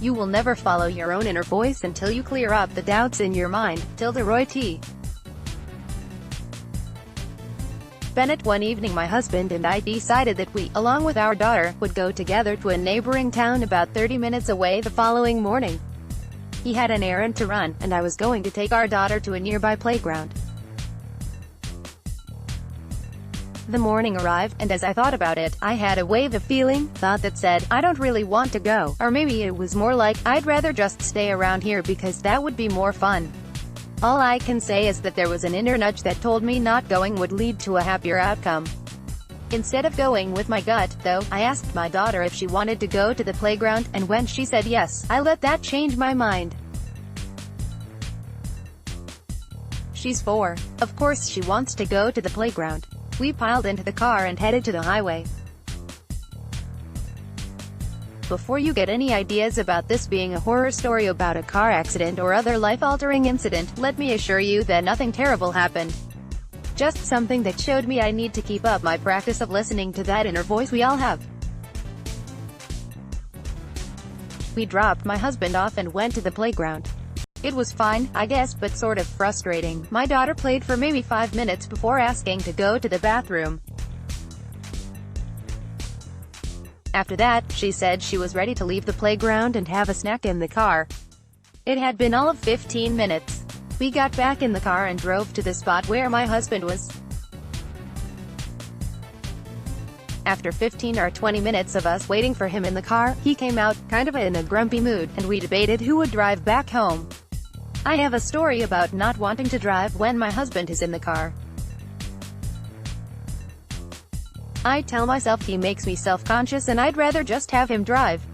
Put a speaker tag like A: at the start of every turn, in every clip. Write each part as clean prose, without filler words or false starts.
A: You will never follow your own inner voice until you clear up the doubts in your mind. Tilda Roy T. Bennett. One evening my husband and I decided that we, along with our daughter, would go together to a neighboring town about 30 minutes away the following morning. He had an errand to run, and I was going to take our daughter to a nearby playground. The morning arrived, and as I thought about it, I had a wave of thought that said, I don't really want to go, or maybe it was more like, I'd rather just stay around here because that would be more fun. All I can say is that there was an inner nudge that told me not going would lead to a happier outcome. Instead of going with my gut, though, I asked my daughter if she wanted to go to the playground, and when she said yes, I let that change my mind. She's 4. Of course she wants to go to the playground. We piled into the car and headed to the highway. Before you get any ideas about this being a horror story about a car accident or other life-altering incident, let me assure you that nothing terrible happened. Just something that showed me I need to keep up my practice of listening to that inner voice we all have. We dropped my husband off and went to the playground. It was fine, I guess, but sort of frustrating. My daughter played for maybe 5 minutes before asking to go to the bathroom. After that, she said she was ready to leave the playground and have a snack in the car. It had been all of 15 minutes. We got back in the car and drove to the spot where my husband was. After 15 or 20 minutes of us waiting for him in the car, he came out, kind of in a grumpy mood, and we debated who would drive back home. I have a story about not wanting to drive when my husband is in the car. I tell myself he makes me self-conscious and I'd rather just have him drive.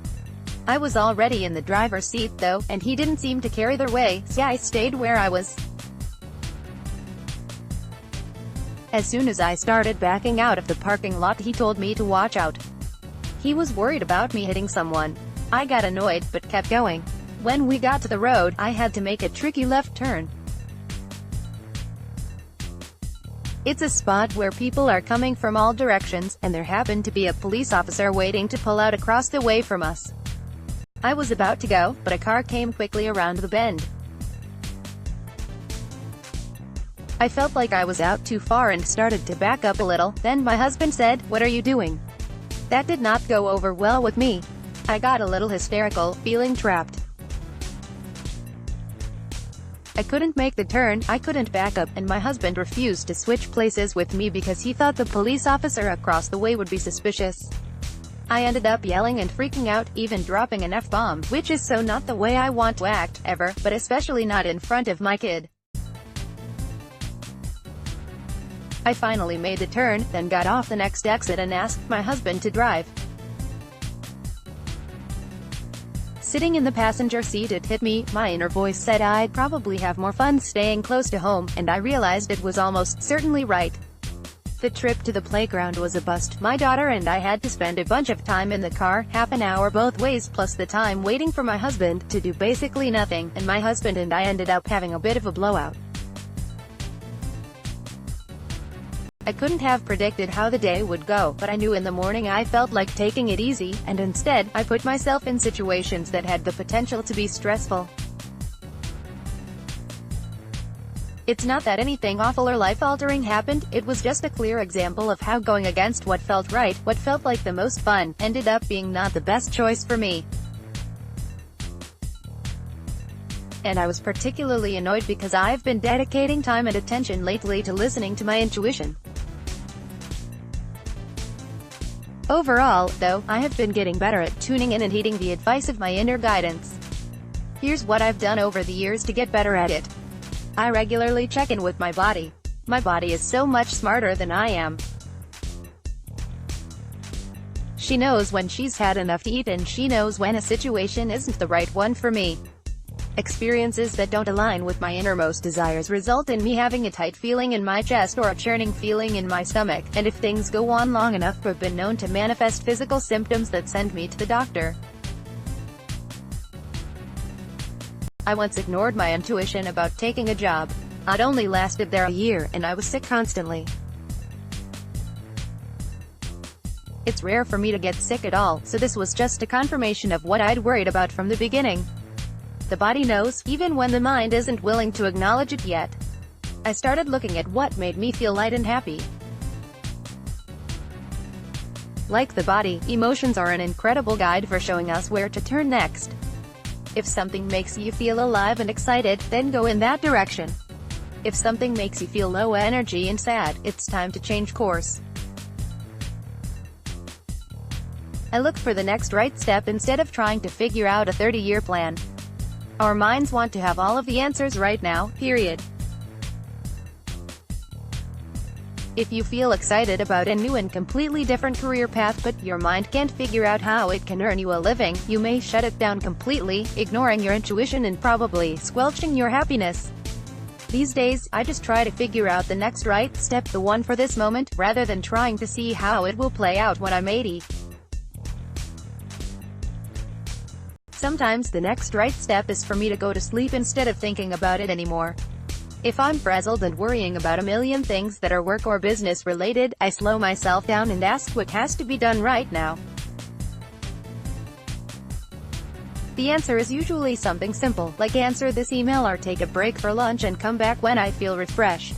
A: I was already in the driver's seat though, and he didn't seem to care either way, so I stayed where I was. As soon as I started backing out of the parking lot, he told me to watch out. He was worried about me hitting someone. I got annoyed, but kept going. When we got to the road, I had to make a tricky left turn. It's a spot where people are coming from all directions, and there happened to be a police officer waiting to pull out across the way from us. I was about to go, but a car came quickly around the bend. I felt like I was out too far and started to back up a little. Then my husband said, "What are you doing?" That did not go over well with me. I got a little hysterical, feeling trapped. I couldn't make the turn, I couldn't back up, and my husband refused to switch places with me because he thought the police officer across the way would be suspicious. I ended up yelling and freaking out, even dropping an F-bomb, which is so not the way I want to act, ever, but especially not in front of my kid. I finally made the turn, then got off the next exit and asked my husband to drive. Sitting in the passenger seat, it hit me. My inner voice said I'd probably have more fun staying close to home, and I realized it was almost certainly right. The trip to the playground was a bust. My daughter and I had to spend a bunch of time in the car, half an hour both ways plus the time waiting for my husband, to do basically nothing, and my husband and I ended up having a bit of a blowout. I couldn't have predicted how the day would go, but I knew in the morning I felt like taking it easy, and instead, I put myself in situations that had the potential to be stressful. It's not that anything awful or life-altering happened, it was just a clear example of how going against what felt right, what felt like the most fun, ended up being not the best choice for me. And I was particularly annoyed because I've been dedicating time and attention lately to listening to my intuition. Overall, though, I have been getting better at tuning in and heeding the advice of my inner guidance. Here's what I've done over the years to get better at it. I regularly check in with my body. My body is so much smarter than I am. She knows when she's had enough to eat, and she knows when a situation isn't the right one for me. Experiences that don't align with my innermost desires result in me having a tight feeling in my chest or a churning feeling in my stomach, and if things go on long enough, have been known to manifest physical symptoms that send me to the doctor. I once ignored my intuition about taking a job. I'd only lasted there a year, and I was sick constantly. It's rare for me to get sick at all, so this was just a confirmation of what I'd worried about from the beginning. The body knows, even when the mind isn't willing to acknowledge it yet. I started looking at what made me feel light and happy. Like the body, emotions are an incredible guide for showing us where to turn next. If something makes you feel alive and excited, then go in that direction. If something makes you feel low energy and sad, it's time to change course. I look for the next right step instead of trying to figure out a 30-year plan. Our minds want to have all of the answers right now, period. If you feel excited about a new and completely different career path but your mind can't figure out how it can earn you a living, you may shut it down completely, ignoring your intuition and probably squelching your happiness. These days, I just try to figure out the next right step, the one for this moment, rather than trying to see how it will play out when I'm 80. Sometimes the next right step is for me to go to sleep instead of thinking about it anymore. If I'm frazzled and worrying about a million things that are work or business related, I slow myself down and ask what has to be done right now. The answer is usually something simple, like answer this email or take a break for lunch and come back when I feel refreshed.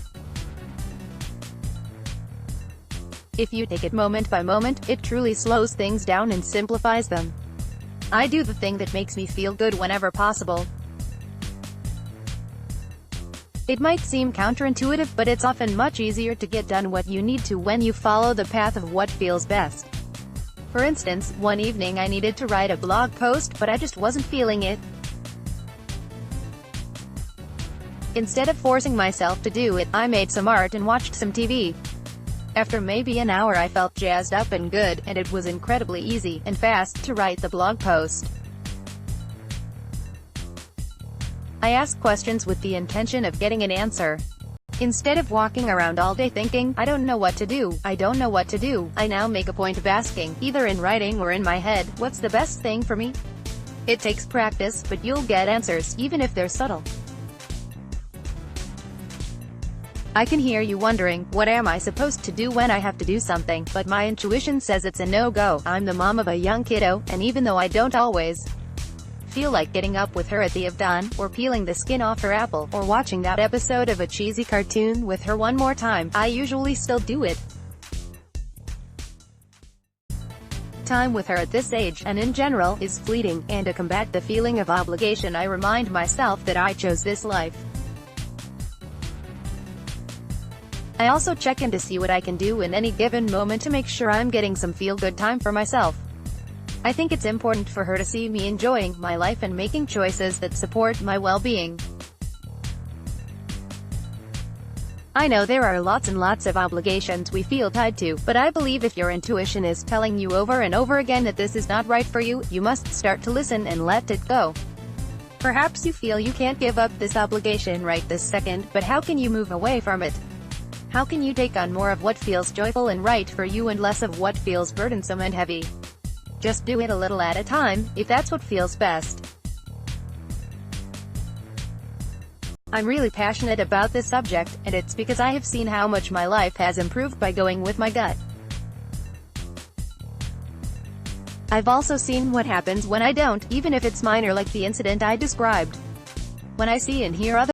A: If you take it moment by moment, it truly slows things down and simplifies them. I do the thing that makes me feel good whenever possible. It might seem counterintuitive, but it's often much easier to get done what you need to when you follow the path of what feels best. For instance, one evening I needed to write a blog post, but I just wasn't feeling it. Instead of forcing myself to do it, I made some art and watched some TV. After maybe an hour I felt jazzed up and good, and it was incredibly easy and fast to write the blog post. I ask questions with the intention of getting an answer. Instead of walking around all day thinking, I don't know what to do, I don't know what to do, I now make a point of asking, either in writing or in my head, what's the best thing for me? It takes practice, but you'll get answers, even if they're subtle. I can hear you wondering, what am I supposed to do when I have to do something, but my intuition says it's a no-go. I'm the mom of a young kiddo, and even though I don't always feel like getting up with her at the of dawn, or peeling the skin off her apple, or watching that episode of a cheesy cartoon with her one more time, I usually still do it. Time with her at this age, and in general, is fleeting, and to combat the feeling of obligation I remind myself that I chose this life. I also check in to see what I can do in any given moment to make sure I'm getting some feel-good time for myself. I think it's important for her to see me enjoying my life and making choices that support my well-being. I know there are lots and lots of obligations we feel tied to, but I believe if your intuition is telling you over and over again that this is not right for you, you must start to listen and let it go. Perhaps you feel you can't give up this obligation right this second, but how can you move away from it? How can you take on more of what feels joyful and right for you and less of what feels burdensome and heavy? Just do it a little at a time, if that's what feels best. I'm really passionate about this subject, and it's because I have seen how much my life has improved by going with my gut. I've also seen what happens when I don't, even if it's minor, like the incident I described. When I see and hear others